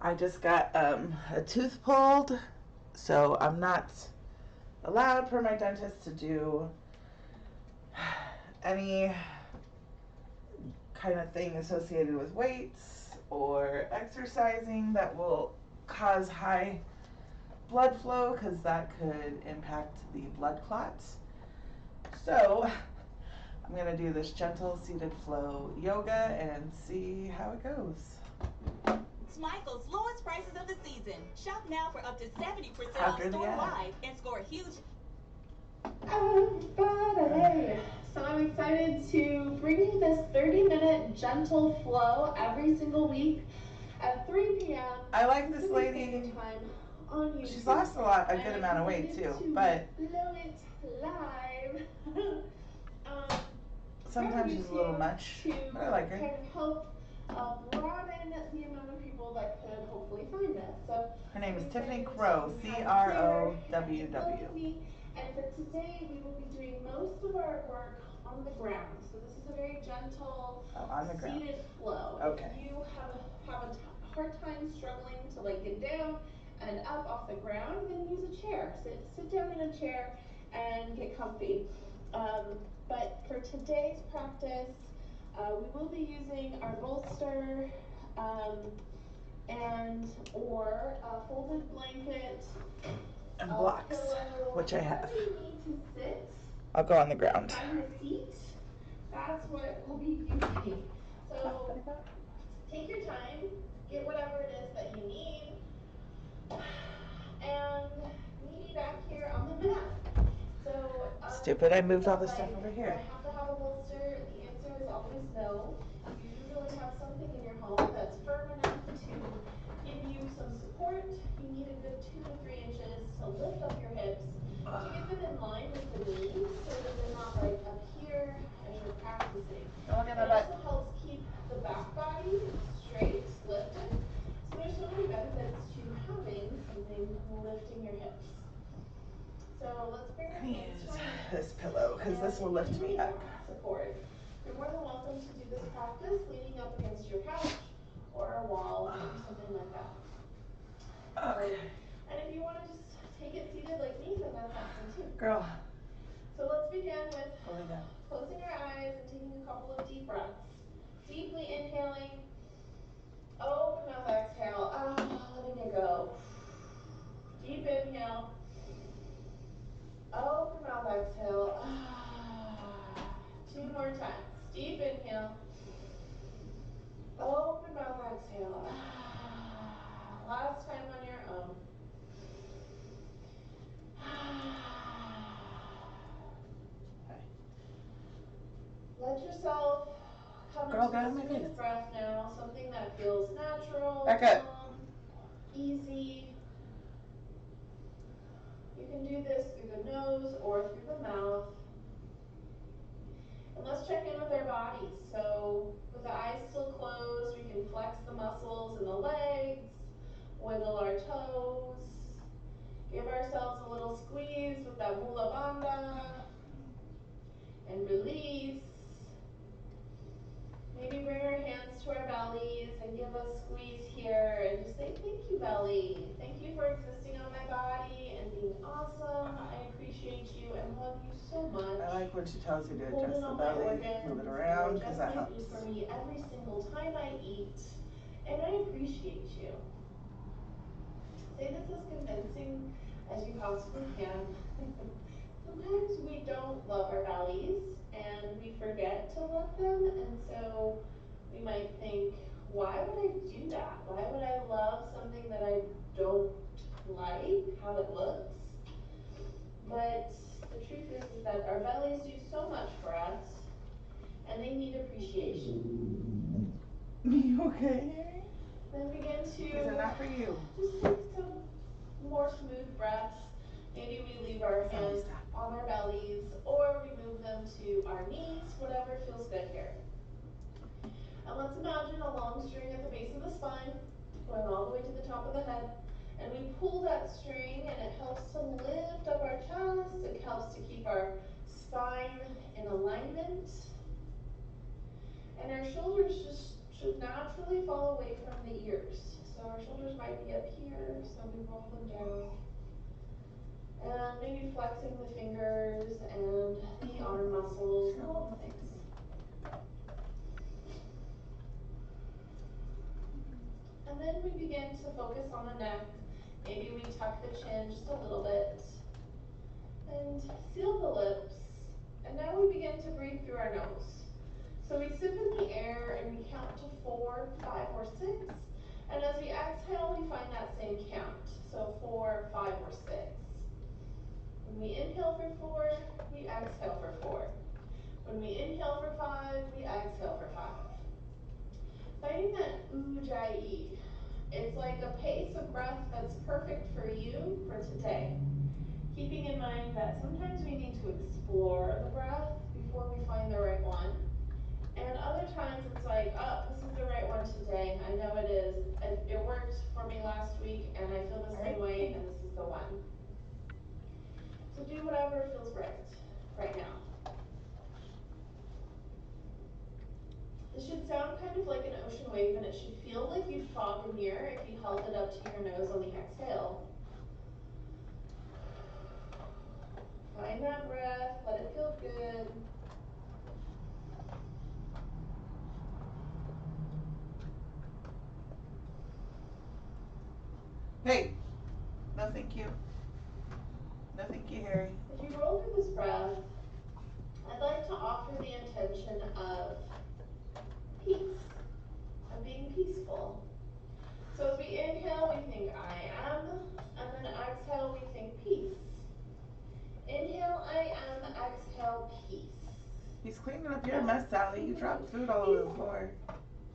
I just got a tooth pulled, so I'm not allowed for my dentist to do any kind of thing associated with weights or exercising that will cause high blood flow, because that could impact the blood clots. So I'm going to do this gentle seated flow yoga and see how it goes. It's Michael's lowest prices of the season. Shop now for up to 70% off store-wide and score a huge... Baddie. So I'm excited to bring you this 30-minute gentle flow every single week at 3 p.m. I like this lady. She's lost a good amount of weight too, but blow it live. sometimes she's a little much, but I like her. Kind of help broaden the amount of people that could hopefully find this. So her name is Tiffany Crow, CROWW. And for today, we will be doing most of our work on the ground. So this is a very gentle, seated flow. Okay. If you have a hard time struggling to get down and up off the ground, then use a chair. Sit down in a chair and get comfy. But for today's practice, we will be using our bolster and or a folded blanket and blocks, which I have. You need to sit. I'll go on the ground. Find a seat. That's what we'll be using. So take your time, get whatever it is that you need, and meet me back here on the mat. So stupid, I moved all the stuff over here. Do I have to have a bolster? The answer is always no. You usually have something in your home that's firm enough to give you some support. You need a good 2 to 3 inches to lift up your hips, to get them in line with the knees so that they're not up here as you're practicing. It also helps keep the back body straight, lifted. So there's so many benefits to having something lifting your hips. So let's bring our hands to this pillow, because this will lift me up. Support. You're more than welcome to do this practice leaning up against your couch or a wall or something like that. Okay. And if you want to just take it seated like me, then that's awesome too. Girl. So let's begin with closing our eyes and taking a couple of deep breaths. Deeply inhaling. Open mouth, exhale. Letting it go. Deep inhale. Open mouth, exhale. 2 more times. Deep inhale. Open mouth, exhale. Last time on your own. Let yourself come into a smooth breath now, something that feels natural, calm, easy. You can do this through the nose or through the mouth. And let's check in with our bodies. So with the eyes still closed, we can flex the muscles in the legs, wiggle our toes, give ourselves a little squeeze with that mula bandha, and release. Maybe bring our hands to our bellies and give a squeeze here and just say, thank you, belly. Thank you for existing on my body and being awesome. I appreciate you and love you so much. I like when she tells you to adjust the belly, move it around, because that helps. For me every single time I eat, and I appreciate you. Say this as convincing as you possibly can. Sometimes we don't love our bellies and we forget to love them, and so we might think, why would I do that? Why would I love something that I don't like, how it looks? But the truth is that our bellies do so much for us and they need appreciation. You okay? Then begin to These are not for you. Just take some more smooth breaths. Maybe we leave our hands on our bellies or we move them to our knees, whatever feels good here. And let's imagine a long string at the base of the spine, going all the way to the top of the head. And we pull that string and it helps to lift up our chest. It helps to keep our spine in alignment. And our shoulders just should naturally fall away from the ears. So So our shoulders might be up here, so we roll them down. And maybe flexing the fingers and the arm muscles and all the things. And then we begin to focus on the neck. Maybe we tuck the chin just a little bit. And seal the lips. And now we begin to breathe through our nose. So we sip in the air and we count to 4, 5, or 6. And as we exhale, we find that same count. So 4, 5, or 6. When we inhale for 4, we exhale for 4. When we inhale for 5, we exhale for 5. Finding that ujjayi. It's like a pace of breath that's perfect for you for today. Keeping in mind that sometimes we need to explore the breath before we find the right one. And other times it's like, oh, this is the right one today. I know it is. It worked for me last week and I feel the same way and this is the one. So do whatever feels right now. This should sound kind of like an ocean wave and it should feel like you'd fog a mirror if you held it up to your nose on the exhale. Find that breath, let it feel good. Hey, no thank you. No thank you, Harry. If you roll through this breath, I'd like to offer the intention of peace, of being peaceful. So as we inhale, we think I am, and then exhale, we think peace. Inhale, I am, exhale, peace. He's cleaning up your mess, Sally. You dropped food all over the floor.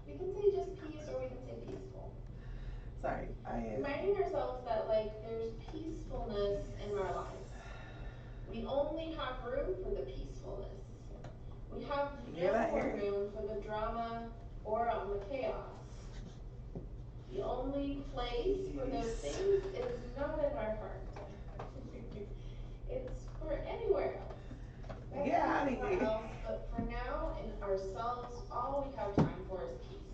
We can say just peace or we can say peaceful. Sorry, reminding ourselves that like there's peacefulness in our lives. We only have room for the peacefulness. We have no more room for the drama or on the chaos. The only place for those things is not in our heart. It's for anywhere else. Get out of here. Else, but for now, in ourselves, all we have time for is peace.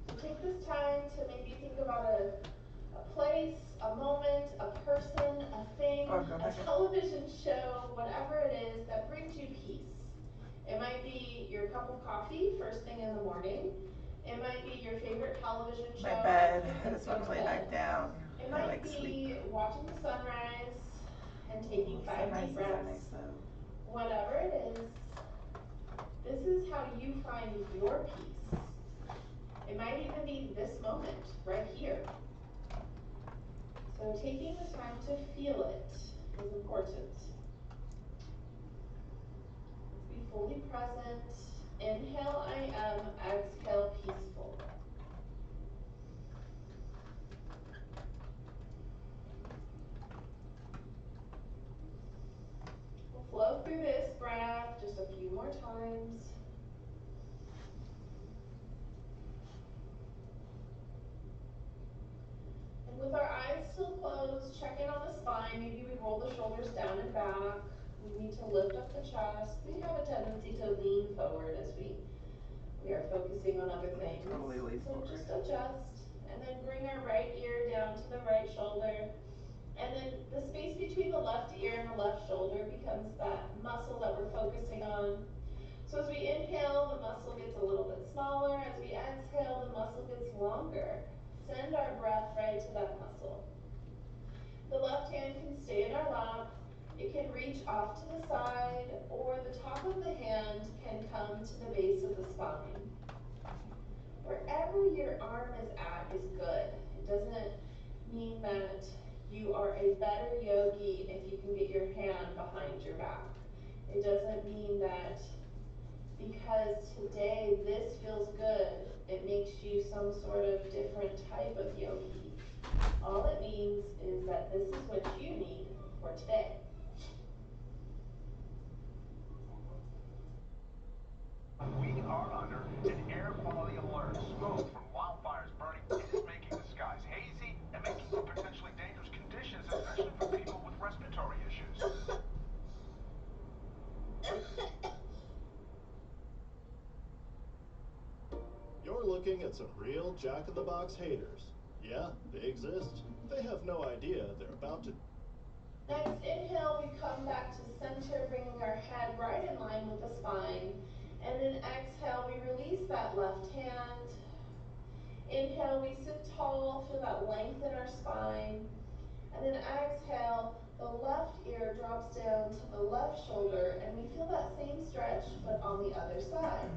So take this time to maybe think about a place, a moment, a person, a thing, a television show, whatever it is that brings you peace. It might be your cup of coffee first thing in the morning. It might be your favorite television show. My bed. I just want to lay back down. It might be watching the sunrise and taking 5 deep breaths. Whatever it is, this is how you find your peace. It might even be this moment right here. So taking the time to feel it is important. Let's be fully present. Inhale, I am. Exhale, peaceful. We'll flow through this breath just a few more times. And with our eyes still closed, check in on the spine. Maybe we roll the shoulders down and back. We need to lift up the chest. We have a tendency to lean forward as we are focusing on other things. Totally so just adjust and then bring our right ear down to the right shoulder. And then the space between the left ear and the left shoulder becomes that muscle that we're focusing on. So as we inhale, the muscle gets a little bit smaller. As we exhale, the muscle gets longer. Send our breath right to that muscle. The left hand can stay in our lap. It can reach off to the side, or the top of the hand can come to the base of the spine. Wherever your arm is at is good. It doesn't mean that you are a better yogi if you can get your hand behind your back. It doesn't mean that because today this feels good, it makes you some sort of different type of yogi. All it means is that this is what you need for today. We are under an air quality alert. Smoke from wildfires burning is making the skies hazy and making for potentially dangerous conditions, especially for people with respiratory issues. Your looking at some real jack-in-the-box haters. Yeah, they exist. They have no idea they're about to... Next, inhale, we come back to center, bringing our head right in line with the spine. And then exhale, we release that left hand. Inhale, we sit tall, feel that length in our spine. And then exhale, the left ear drops down to the left shoulder, and we feel that same stretch, but on the other side.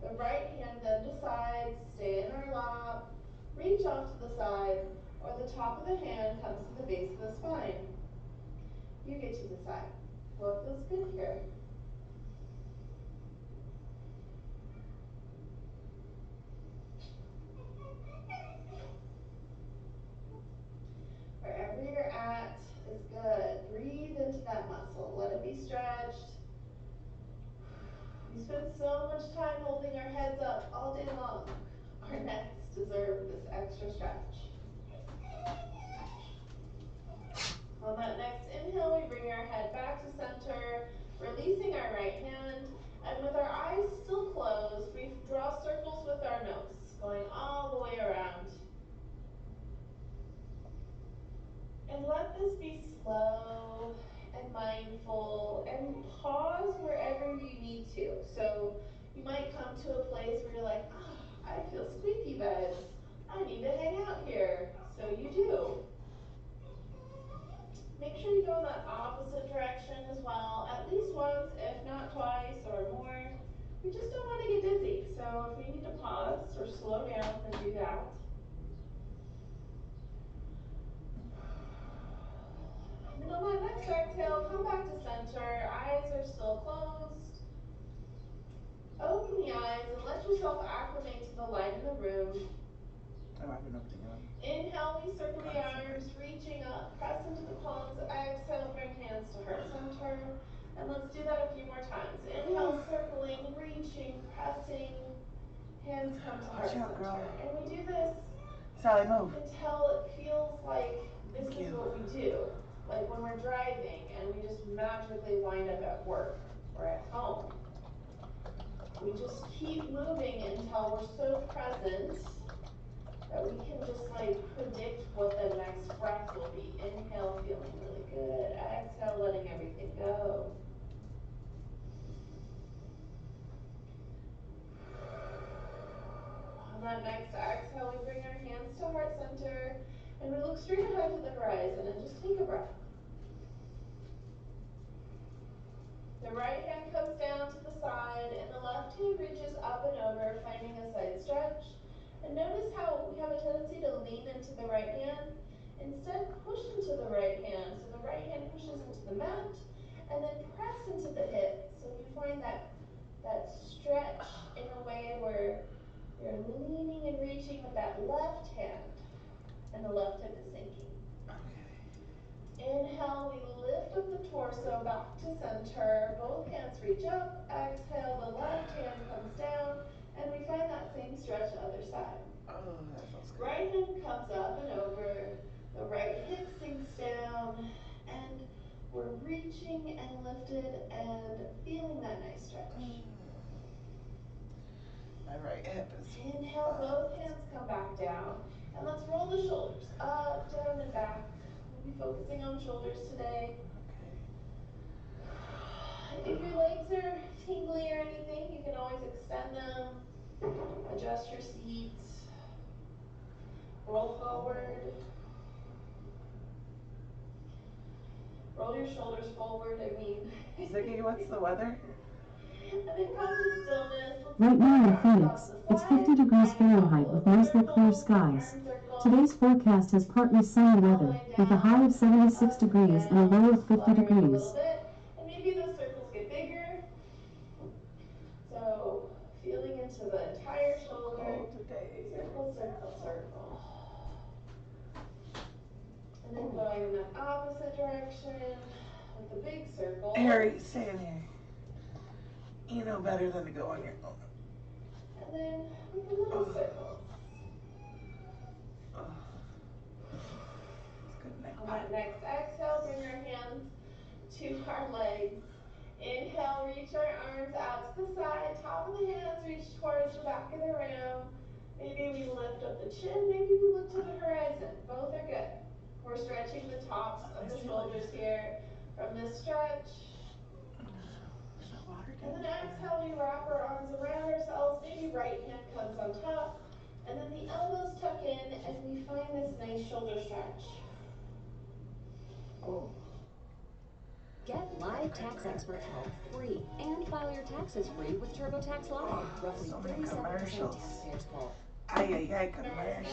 The right hand then decides, stay in our lap, reach off to the side, or the top of the hand comes to the base of the spine. You get to decide. What feels good here? Wherever you're at is good. Breathe into that muscle. Let it be stretched. We spend so much time holding our heads up all day long. Our necks deserve this extra stretch. On that next inhale, we bring our head back to center, releasing our right hand, and with our eyes still closed, we draw circles with our nose, going all the way around. And let this be slow and mindful, and pause wherever you need to. So you might come to a place where you're like, I feel squeaky beds. I need to hang out here. So you do. Make sure you go in that opposite direction as well, at least once, if not twice or more. We just don't want to get dizzy. So if we need to pause or slow down, then do that. And on that next exhale, come back to center. Eyes are still closed. Open the eyes and let yourself acclimate to the light in the room. Oh, I've been opening them. Inhale, we circle the arms, reaching up, press into the palms. Exhale, bring hands to heart center. And let's do that a few more times. Inhale, circling, reaching, pressing. Hands come to heart center. Girl. And we do this Sally, move. until it feels like this is what we do. Like when we're driving and we just magically wind up at work or at home. We just keep moving until we're so present that we can just like predict what the next breath will be. Inhale, feeling really good. Exhale, letting everything go. On that next exhale, we bring our hands to heart center and we look straight ahead to the horizon and just take a breath. The right hand comes down to the side and the left hand reaches up and over, finding a side stretch. And notice how we have a tendency to lean into the right hand. Instead, push into the right hand. So the right hand pushes into the mat and then press into the hip. So you find that stretch in a way where you're leaning and reaching with that left hand and the left hip is sinking. Inhale, we lift up the torso back to center. Both hands reach up. Exhale, the left hand comes down. And we find that same stretch other side. Oh, that feels good. Right hand comes up and over. The right hip sinks down. And we're reaching and lifted and feeling that nice stretch. My right hip is... Inhale, both hands come back down. And let's roll the shoulders up, down, and back. We'll be focusing on shoulders today. If your legs are tingly or anything, you can always extend them, adjust your seats, roll forward, roll your shoulders forward, Ziggy, what's the weather? And then come to stillness. Right now in Phoenix, it's 50 degrees Fahrenheit with mostly clear skies. Today's forecast has partly sunny weather, with a high of 76 degrees and a low of 50 degrees. And maybe those circles get bigger. So, feeling into the entire shoulder. Circle, circle, circle. And then going in the opposite direction with the big circle. Harry, stay in here. You know better than to go on your own. And then with the little circles. On that next exhale, bring our hands to our legs. Inhale, reach our arms out to the side. Top of the hands reach towards the back of the room. the chin, maybe we look to the horizon. Both are good. We're stretching the tops of the shoulders here from this stretch. And then exhale, we wrap our arms around ourselves. Maybe right hand comes on top. And then the elbows tuck in and we find this nice shoulder stretch. Get live tax expert help free and file your taxes free with TurboTax Live. Roughly 37% of taxpayers call. Extend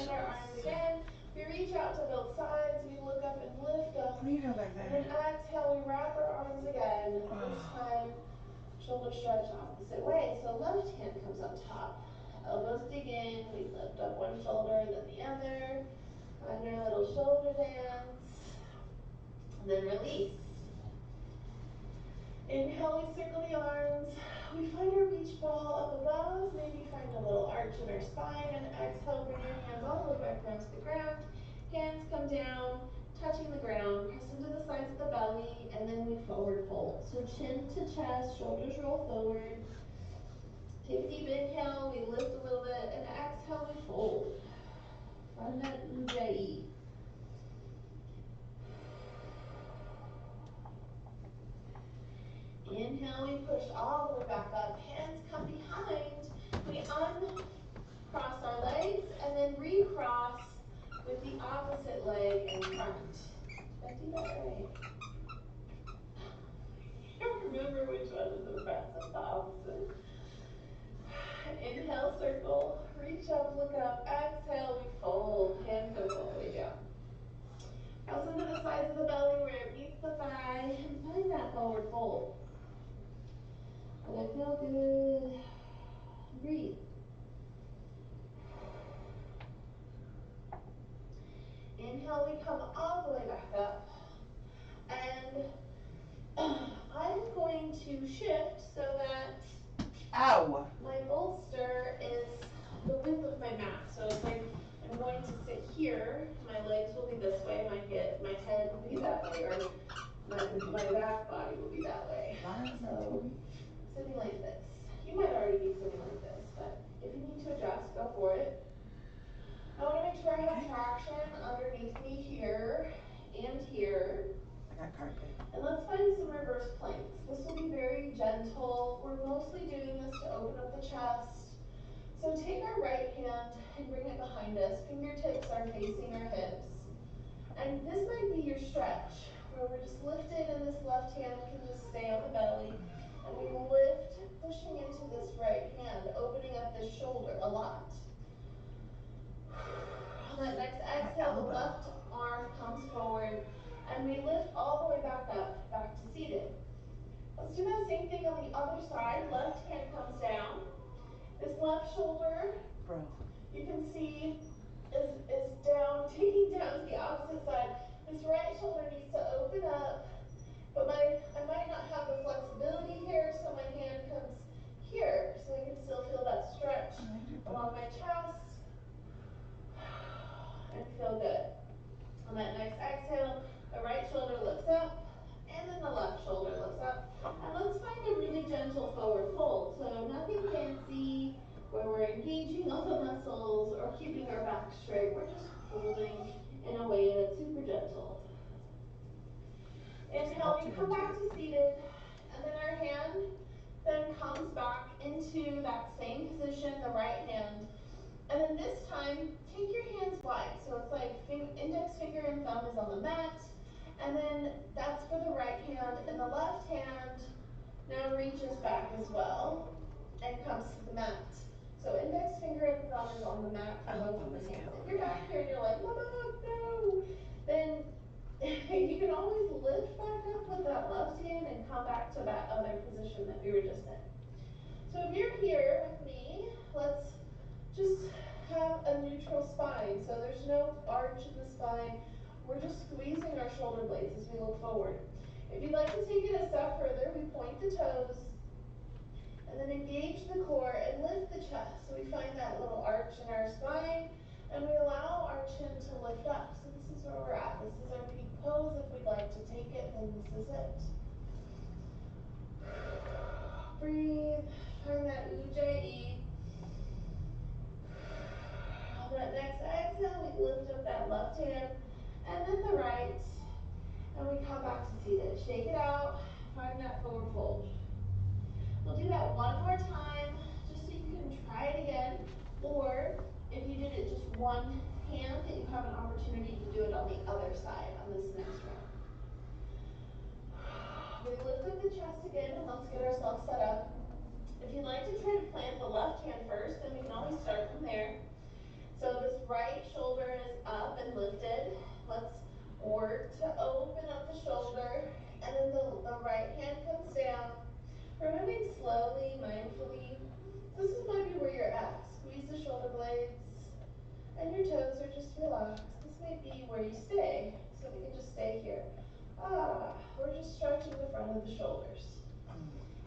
our arms again. We reach out to both sides. We look up and lift up. What are you doing back there? And then exhale, we wrap our arms again. This time, shoulder stretch opposite way. So left hand comes up top. Elbows dig in. We lift up one shoulder, then the other. Find our little shoulder dance. And then release. Inhale, we circle the arms. We find our beach ball up above. Maybe find a little arch in our spine. And exhale, bring your hands all the way back down to the ground. Hands come down, touching the ground. Press into the sides of the belly. And then we forward fold. So chin to chest, shoulders roll forward. Take a deep inhale. We lift a little bit. And exhale, we fold. Find that ujjayi. Inhale, we push all the way back up. Hands come behind. We uncross our legs and then recross with the opposite leg in front. Did I do that right? I don't remember which one is the front and the opposite. Inhale, circle. Reach up, look up. Exhale, we fold. Hand goes all the way down. Press into the sides of the belly where it meets the thigh and find that forward fold. Let it feel good. Breathe. Inhale, we come all the way back up. And I'm going to shift so that my bolster is the width of my mat. So it's like I'm going to sit here. My legs will be this way. My head will be that way. Or my back body will be that way. So sitting like this. You might already be sitting like this, but if you need to adjust, go for it. I want to make sure I have traction underneath me here and here. And let's find some reverse planks. This will be very gentle. We're mostly doing this to open up the chest. So take our right hand and bring it behind us. Fingertips are facing our hips. And this might be your stretch, where we're just lifted and this left hand can just stay on the belly. And we lift, pushing into this right hand, opening up this shoulder a lot. On that next exhale, the left arm comes forward, and we lift all the way back up, back to seated. Let's do that same thing on the other side. Left hand comes down. This left shoulder, you can see, is down, taking down to the opposite side. This right shoulder needs to open up, but I might not have the flexibility here, so my hand comes here, so I can still feel that stretch along my chest and feel good. On that next exhale, the right shoulder lifts up, and then the left shoulder lifts up. And let's find a really gentle forward fold. So nothing fancy, where we're engaging all the muscles or keeping our back straight. We're just folding in a way that's super gentle. Inhale, we come back to seated, and then our hand then comes back into that same position, the right hand. And then this time, take your hands wide. So it's like index finger and thumb is on the mat. And then that's for the right hand. And the left hand now reaches back as well and comes to the mat. So index finger and thumb is on the mat for both of the hands. If you're back here and you're like, Mama, no, then you can always lift back up with that left hand and come back to that other position that we were just in. So if you're here with me, let's just have a neutral spine. So there's no arch in the spine. We're just squeezing our shoulder blades as we look forward. If you'd like to take it a step further, we point the toes and then engage the core and lift the chest. So we find that little arch in our spine and we allow our chin to lift up. So this is where we're at. This is our peak pose. If we'd like to take it, then this is it. Breathe. Find that ujjayi. On that next exhale, we lift up that left hand and then the right, and we come back to seated. Shake it out, find that forward fold. We'll do that one more time, just so you can try it again, or if you did it just one hand, that you have an opportunity to do it on the other side on this next round. We lift up the chest again, and let's get ourselves set up. If you'd like to try to plant the left hand first, then we can always start from there. So this right shoulder is up and lifted. Let's work to open up the shoulder, and then the right hand comes down. We're moving slowly, mindfully. This might be where you're at. Squeeze the shoulder blades, and your toes are just relaxed. This might be where you stay, so we can just stay here. We're just stretching the front of the shoulders.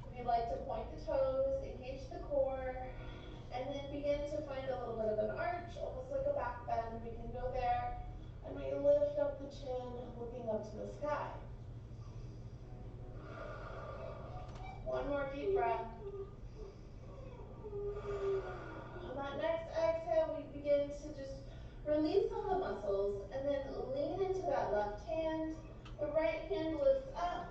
If you'd like to point the toes, engage the core, and then begin to find a little bit of an arch, almost like a back bend, we can go there. And we lift up the chin, looking up to the sky. One more deep breath. On that next exhale, we begin to just release all the muscles and then lean into that left hand. The right hand lifts up.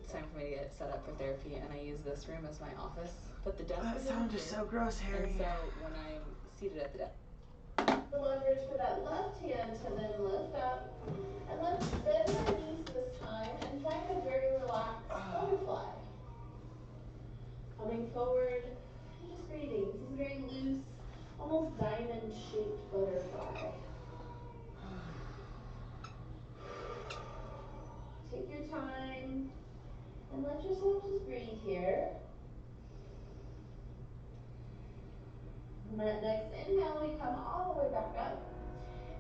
It's time for me to get set up for therapy, and I use this room as my office. But the desk That is sound over is here, so gross, Harry. and so when I'm seated at the desk, The leverage for that left hand to then lift up. And let's bend our knees this time and find a very relaxed butterfly. Coming forward, and just breathing. This is a very loose, almost diamond-shaped butterfly. Take your time and let yourself just breathe here. On that next inhale, we come all the way back up.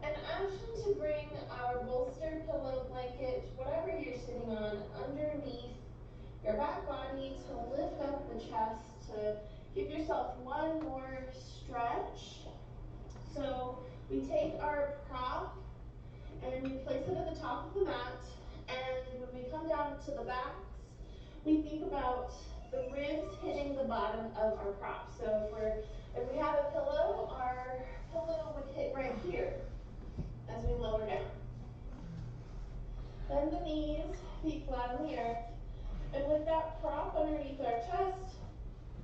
An action to bring our bolster, pillow, blanket, whatever you're sitting on, underneath your back body to lift up the chest, to give yourself one more stretch. So we take our prop and we place it at the top of the mat, and when we come down to the backs, we think about the ribs hitting the bottom of our prop. So if we have a pillow, our pillow would hit right here as we lower down. Bend the knees, feet flat on the earth, and with that prop underneath our chest,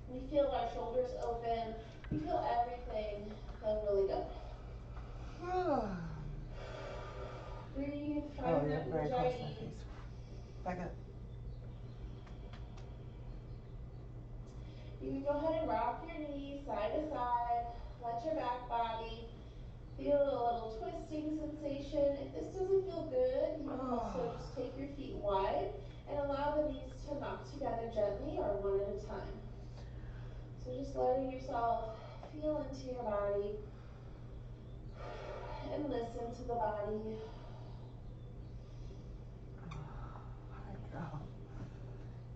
we feel our shoulders open, we feel everything feel really good. Breathe, find that very close to my Ujjayi. face. Back up. You can go ahead and rock your knees side to side, let your back body feel a little twisting sensation. If this doesn't feel good, you can also just take your feet wide and allow the knees to knock together gently or one at a time. So just letting yourself feel into your body and listen to the body. Hi, girl.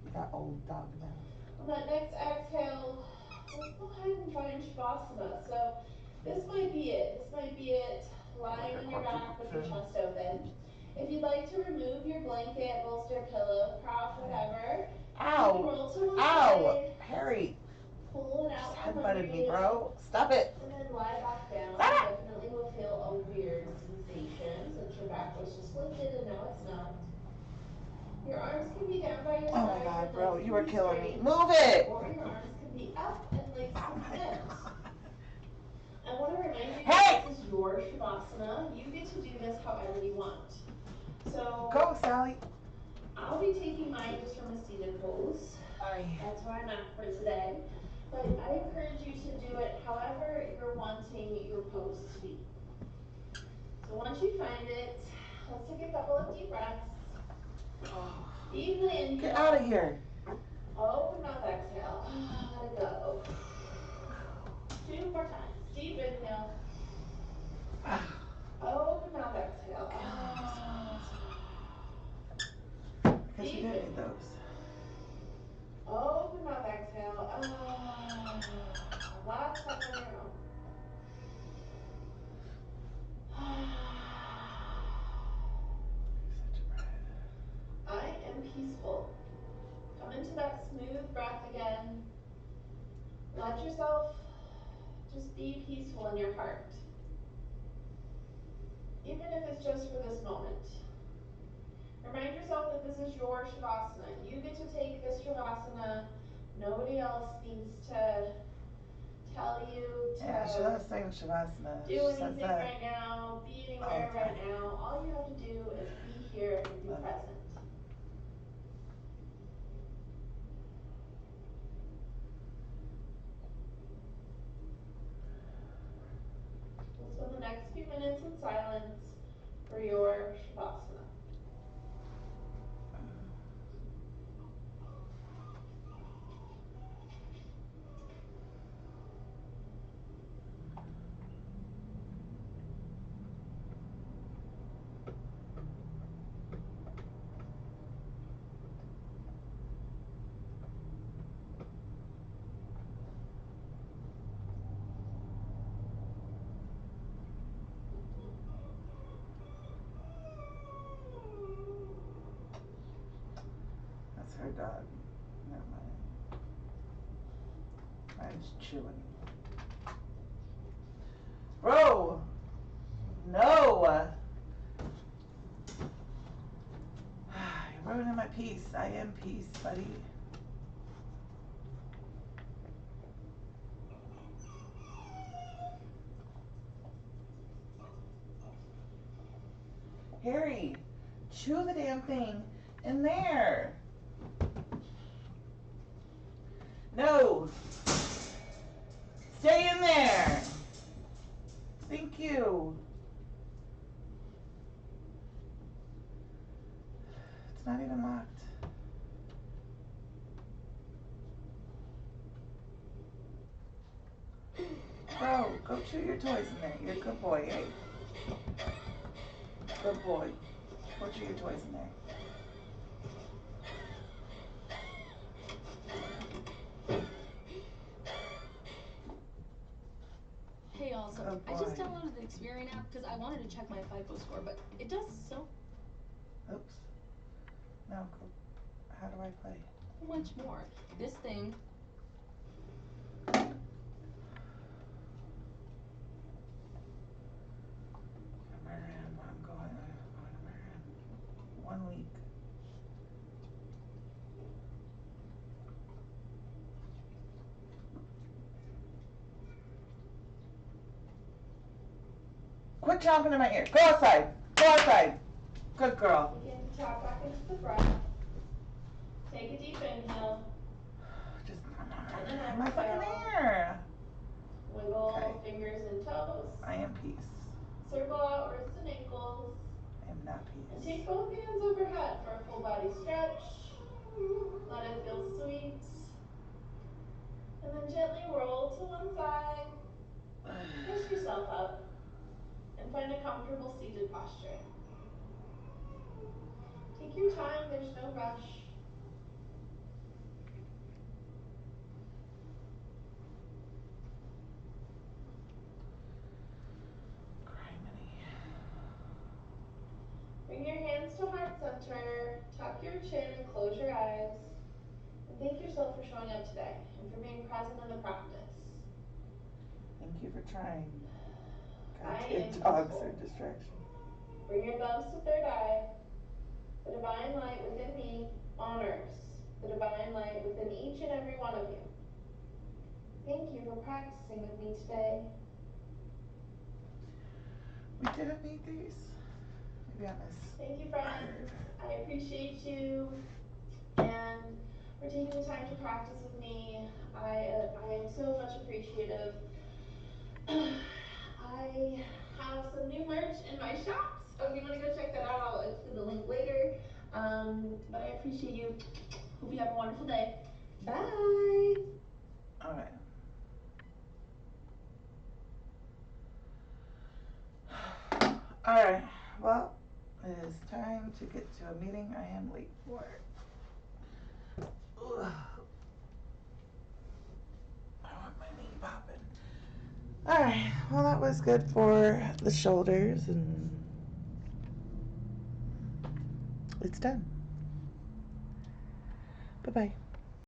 You got old dog now. On that next exhale, let's go ahead and find Shavasana. So this might be it. This might be it, lying on your back with your chest open. If you'd like to remove your blanket, bolster, pillow, prop, whatever, you can roll to one side, Harry. pull it out from under Headbutted me, you, bro. Stop it. and then lie back down. Definitely will feel a weird sensation since your back was just lifted and now it's not. Your arms can be down by your Oh side. my God, legs bro. can You were be killing me. straight, Move it. or your arms can be up and legs can be bent. I want to remind you Hey! that this is your Shavasana. You get to do this however you want. So Go, Sally. I'll be taking mine just from a seated pose. That's where I'm at for today. But I encourage you to do it however you're wanting your pose to be. So once you find it, let's take a couple of deep breaths. Deeply inhale. Get out of here. Open mouth, exhale. Let it go. 2 more times. Deep inhale. Open mouth, exhale. Guess you didn't need those. Open mouth, exhale. Last time on your own. I am peaceful. Come into that smooth breath again. Let yourself just be peaceful in your heart. Even if it's just for this moment. Remind yourself that this is your Shavasana. You get to take this Shavasana. Nobody else needs to tell you to she loves saying Shavasana. do anything right now, be anywhere right now. All you have to do is be here and be present. We'll spend the next few minutes in silence for your Shavasana. That's her dog. Never mind. Mine's chewing. Bro! No! You're ruining my peace. I am peace, buddy. Harry, chew the damn thing in there. No. Stay in there. Thank you. It's not even locked. Bro, go chew your toys in there. You're a good boy, eh? Good boy. Go chew your toys in there. Hey, also, I just downloaded the Experian app because I wanted to check my FICO score, but it does so... Oops. No, how do I play? much more. This thing... I'm going to 1 week. Quit chomping in my ear. Go outside. Go outside. Good girl. Begin to tap back into the breath. Take a deep inhale. Just and then my fucking ear. Wiggle fingers and toes. I am peace. Circle out wrists and ankles. I am not peace. And take both hands overhead for a full body stretch. Let it feel sweet. And then gently roll to one side. Push yourself up. And find a comfortable seated posture. Take your time, there's no rush. Bring your hands to heart center, tuck your chin and close your eyes. And thank yourself for showing up today and for being present in the practice. Thank you for trying. Goddamn dogs are distraction. Bring your thumbs to third eye. The divine light within me honors the divine light within each and every one of you. Thank you for practicing with me today. We didn't need these. Maybe I missed. Thank you, friends. I appreciate you and for taking the time to practice with me. I am so much appreciative. I have some new merch in my shop, so if you want to go check that out, I'll include the link later. But I appreciate you. Hope you have a wonderful day. Bye. All right. All right. Well, it is time to get to a meeting I am late for. Ugh. I want my knee popping. All right. Well, that was good for the shoulders, and it's done. Bye-bye.